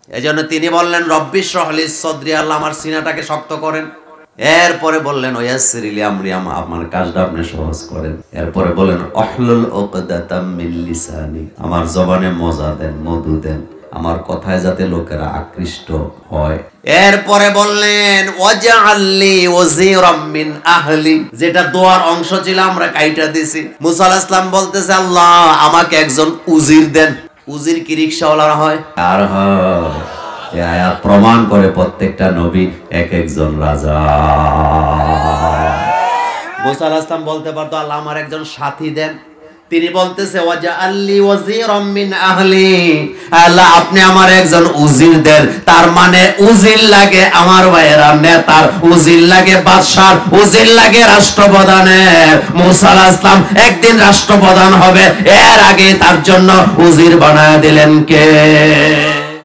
এজন্য তিনি বললেন রব্বি ইশরাহলি সদরি, আল্লাহ আমার সিনাটাকে শক্ত করেন। এরপরে বললেন ওয়াসসির লি আমরি, আমার কাজটা আপনি সহজ করেন। এরপরে বলেন আহলুল উকদাতাম মিন লিসানি, আমার জবানে মজা দেন, মধু দেন, আমার কথায় যাতে লোকেরা আকৃষ্ট হয়। এরপরে বললেন ওয়াজআলনি ওয়াজিরাম মিন আহলি, যেটা দোয়ার অংশ ছিল আমরা কাইটা দিছি। মুসা আলাইহিস সালাম বলতেছে আল্লাহ আমাকে একজন উজির দেন। উজির কি রিকশাওয়ালা হয়? আর হয়। এই আয়াত প্রমাণ করে প্রত্যেকটা নবী এক একজন রাজা। মুসা আলাইহিস সালাম বলতে পারতো আল্লাহ আমার একজন সাথী দেন। তিনি বলতেছে ওয়াজআলনি ওয়াজিরাম মিন আহলি, আল্লাহ আপনি আমার একজন উজির দেন। তার মানে উজির লাগে আমার ভাইয়েরা নেতার, উজির লাগে বাদশার, উজির লাগে রাষ্ট্রপ্রধানের। মুসা আলাইহিস সালাম একদিন রাষ্ট্রপ্রধান হবে, এর আগে তার জন্য উজির বানায় দিলেন কে?